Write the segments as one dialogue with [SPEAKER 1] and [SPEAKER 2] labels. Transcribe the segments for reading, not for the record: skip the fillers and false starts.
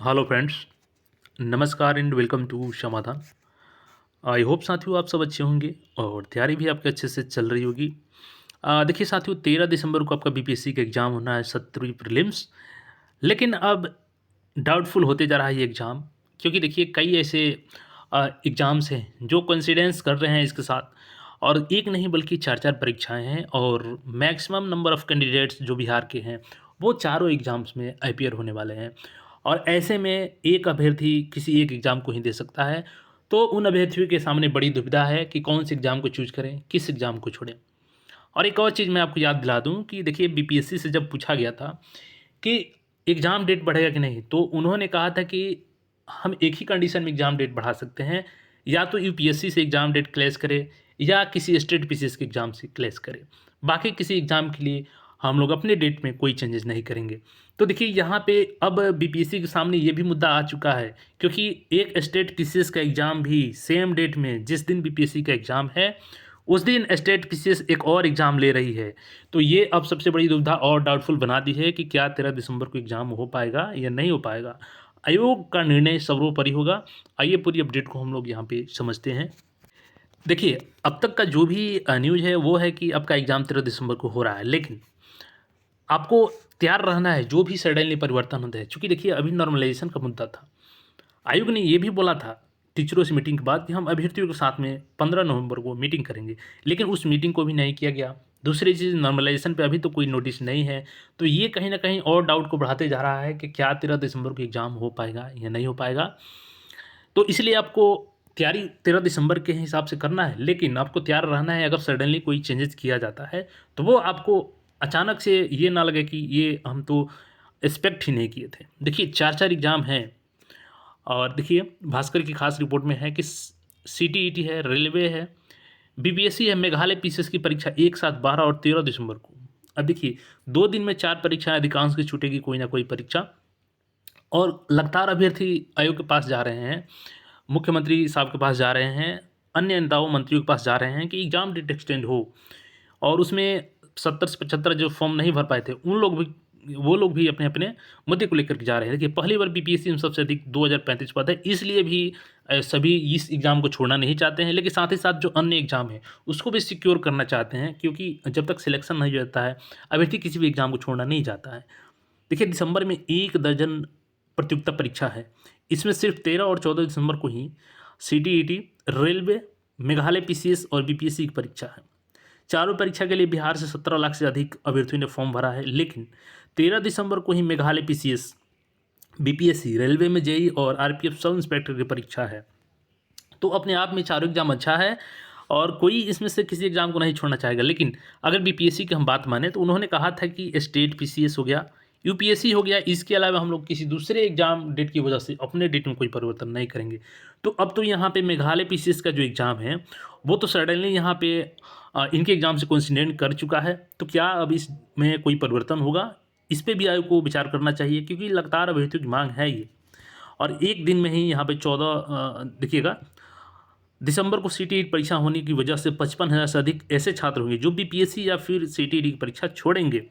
[SPEAKER 1] Hello friends, नमस्कार and welcome to समाधान। I hope साथियों आप सब अच्छे होंगे और तैयारी भी आपके अच्छे से चल रही होगी। देखिए साथियों, 13 दिसंबर को आपका बीपीएससी का एग्ज़ाम होना है, 17वीं प्रीलिम्स। लेकिन अब डाउटफुल होते जा रहा है ये एग्ज़ाम, क्योंकि देखिए कई ऐसे एग्ज़ाम्स हैं जो कोइंसिडेंस कर रहे हैं इसके साथ, और एक नहीं बल्कि 4-4 परीक्षाएँ हैं और मैक्सिमम नंबर ऑफ़ कैंडिडेट्स जो बिहार के हैं, वो चारों एग्ज़ाम्स में अपीयर होने वाले हैं। और ऐसे में एक अभ्यर्थी किसी एक एग्ज़ाम को ही दे सकता है, तो उन अभ्यर्थियों के सामने बड़ी दुविधा है कि कौन से एग्ज़ाम को चूज़ करें, किस एग्ज़ाम को छोड़ें। और एक और चीज़ मैं आपको याद दिला दूँ कि देखिए बीपीएससी से जब पूछा गया था कि एग्ज़ाम डेट बढ़ेगा कि नहीं, तो उन्होंने कहा था कि हम एक ही कंडीशन में एग्ज़ाम डेट बढ़ा सकते हैं, या तो यूपीएससी से एग्ज़ाम डेट क्लैश करे या किसी स्टेट पीसीएस के एग्ज़ाम से क्लैश करे। बाकी किसी एग्ज़ाम के लिए हम लोग अपने डेट में कोई चेंजेस नहीं करेंगे। तो देखिए यहाँ पे अब बीपीएससी के सामने ये भी मुद्दा आ चुका है, क्योंकि एक स्टेट पीसीएस का एग्ज़ाम भी सेम डेट में, जिस दिन बीपीएससी का एग्ज़ाम है, उस दिन स्टेट पीसीएस एक और एग्ज़ाम ले रही है। तो ये अब सबसे बड़ी दुविधा और डाउटफुल बना दी है कि क्या 13 दिसंबर को एग्ज़ाम हो पाएगा या नहीं हो पाएगा। आयोग का निर्णय सर्वोपरि होगा। आइए पूरी अपडेट को हम लोग यहाँ पे समझते हैं। देखिए, अब तक का जो भी न्यूज़ है वो है कि आपका एग्ज़ाम 13 दिसंबर को हो रहा है, लेकिन आपको तैयार रहना है जो भी सडनली परिवर्तन होता है। चूँकि देखिए अभी नॉर्मलाइज़ेशन का मुद्दा था। आयोग ने ये भी बोला था टीचरों से मीटिंग के बाद कि हम अभ्यर्थियों के साथ में 15 नवंबर को मीटिंग करेंगे, लेकिन उस मीटिंग को भी नहीं किया गया। दूसरी चीज़, नॉर्मलाइज़ेशन पे अभी तो कोई नोटिस नहीं है, तो ये कहीं न कहीं और डाउट को बढ़ाते जा रहा है कि क्या 13 दिसंबर को एग्ज़ाम हो पाएगा या नहीं हो पाएगा। तो इसलिए आपको तैयारी 13 दिसंबर के हिसाब से करना है, लेकिन आपको तैयार रहना है। अगर सडनली कोई चेंजेस किया जाता है, तो वो आपको अचानक से ये ना लगे कि ये हम तो एक्सपेक्ट ही नहीं किए थे। देखिए 4-4 एग्ज़ाम हैं, और देखिए भास्कर की खास रिपोर्ट में है कि सीटीईटी है, रेलवे है, बीपीएससी है, मेघालय पीसीएस की परीक्षा एक साथ 12 और 13 दिसंबर को। अब देखिए 2 दिन में 4 परीक्षाएँ अधिकांश की छूटेगी कोई ना कोई परीक्षा, और लगातार अभ्यर्थी आयोग के पास जा रहे हैं, मुख्यमंत्री साहब के पास जा रहे हैं, अन्य नेताओं मंत्रियों के पास जा रहे हैं कि एग्ज़ाम डेट एक्सटेंड हो। और उसमें 70 से 75 जो फॉर्म नहीं भर पाए थे, उन लोग भी, वो लोग भी अपने-अपने मुद्दे को लेकर के जा रहे हैं। देखिए पहली बार बीपीएससी में सबसे अधिक 2035 पद है, इसलिए भी सभी इस एग्ज़ाम को छोड़ना नहीं चाहते हैं, लेकिन साथ ही साथ जो अन्य एग्ज़ाम है, उसको भी सिक्योर करना चाहते हैं, क्योंकि जब तक सिलेक्शन नहीं हो जाता है, अभ्यर्थी किसी भी एग्ज़ाम को छोड़ना नहीं चाहता है। देखिए दिसंबर में 1 दर्जन प्रतियोगिता परीक्षा है, इसमें सिर्फ 13 और 14 दिसंबर को ही सीटीईटी, रेलवे, मेघालय पीसीएस और बीपीएससी की परीक्षा है। चारों परीक्षा के लिए बिहार से 17 लाख से अधिक अभ्यर्थियों ने फॉर्म भरा है, लेकिन 13 दिसंबर को ही मेघालय पीसीएस, बीपीएससी, रेलवे में जेईई और आरपीएफ सब इंस्पेक्टर की परीक्षा है। तो अपने आप में चारों एग्ज़ाम अच्छा है, और कोई इसमें से किसी एग्ज़ाम को नहीं छोड़ना चाहेगा। लेकिन अगर बीपीएससी की हम बात माने, तो उन्होंने कहा था कि स्टेट पीसीएस हो गया, यूपीएससी हो गया, इसके अलावा हम लोग किसी दूसरे एग्ज़ाम डेट की वजह से अपने डेट में कोई परिवर्तन नहीं करेंगे। तो अब तो यहाँ पे मेघालय पीसीएस का जो एग्ज़ाम है, वो तो सडनली यहाँ पे इनके एग्ज़ाम से कोइंसिडेंट कर चुका है। तो क्या अब इसमें कोई परिवर्तन होगा? इस पे भी आयोग को विचार करना चाहिए, क्योंकि लगातार अभ्यर्थियों की माँग है ये। और एक दिन में ही यहाँ पे 14 देखिएगा, दिसंबर को सीटीईटी परीक्षा होने की वजह से 55,000 से अधिक ऐसे छात्र होंगे जो बीपीएससी या फिर सीटीईटी की परीक्षा छोड़ेंगे।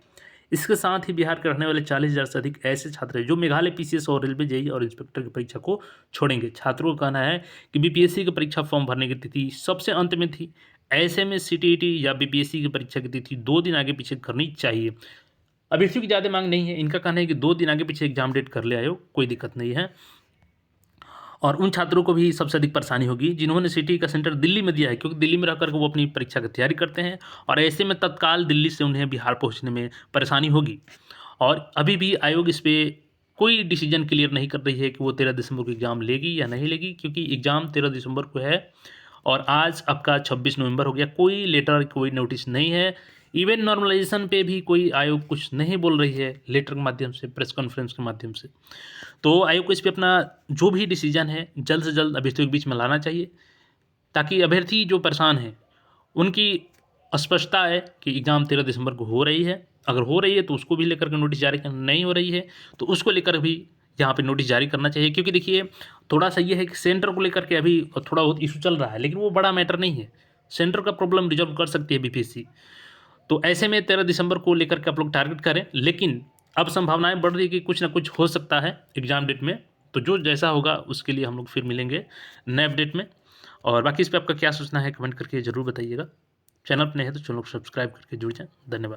[SPEAKER 1] इसके साथ ही बिहार के रहने वाले 40,000 से अधिक ऐसे छात्र हैं जो मेघालय पीसीएस और रेलवे जेईई और इंस्पेक्टर की परीक्षा को छोड़ेंगे। छात्रों का कहना है कि बीपीएससी की परीक्षा फॉर्म भरने की तिथि सबसे अंत में थी। ऐसे में सीटीईटी या बीपीएससी की परीक्षा की तिथि 2 दिन आगे पीछे करनी चाहिए। अभ्यर्थियों की ज़्यादा मांग नहीं है, इनका कहना है कि 2 दिन आगे पीछे एग्जाम डेट कर ले आयोग, कोई दिक्कत नहीं है। और उन छात्रों को भी सबसे अधिक परेशानी होगी जिन्होंने सिटी का सेंटर दिल्ली में दिया है, क्योंकि दिल्ली में रह कर के वो अपनी परीक्षा की तैयारी करते हैं, और ऐसे में तत्काल दिल्ली से उन्हें बिहार पहुंचने में परेशानी होगी। और अभी भी आयोग इस पे कोई डिसीजन क्लियर नहीं कर रही है कि वो 13 दिसंबर को एग्ज़ाम लेगी या नहीं लेगी, क्योंकि एग्ज़ाम 13 दिसंबर को है और आज आपका 26 नवंबर हो गया। कोई लेटर, कोई नोटिस नहीं है। इवन नॉर्मलाइजेशन पे भी कोई आयोग कुछ नहीं बोल रही है, लेटर के माध्यम से, प्रेस कॉन्फ्रेंस के माध्यम से। तो आयोग को इस पे अपना जो भी डिसीजन है जल्द से जल्द अभ्यर्थियों के बीच में लाना चाहिए, ताकि अभ्यर्थी जो परेशान हैं उनकी स्पष्टता है कि एग्ज़ाम 13 दिसंबर को हो रही है। अगर हो रही है तो उसको भी लेकर के नोटिस जारी करना, नहीं हो रही है तो उसको लेकर भी यहाँ पे नोटिस जारी करना चाहिए। क्योंकि देखिए थोड़ा-सा ये है कि सेंटर को लेकर के अभी थोड़ा बहुत इश्यू चल रहा है, लेकिन वो बड़ा मैटर नहीं है। सेंटर का प्रॉब्लम रिज़ॉल्व कर सकती है बीपीएससी। तो ऐसे में 13 दिसंबर को लेकर के आप लोग टारगेट करें, लेकिन अब संभावनाएँ बढ़ रही है कि कुछ ना कुछ हो सकता है एग्ज़ाम डेट में तो जो जैसा होगा उसके लिए हम लोग फिर मिलेंगे नए अपडेट में। और बाकी इस पे आपका क्या सोचना है कमेंट करके ज़रूर बताइएगा। चैनल पे नए हैं तो चैनल को सब्सक्राइब करके जुड़ जाएँ। धन्यवाद।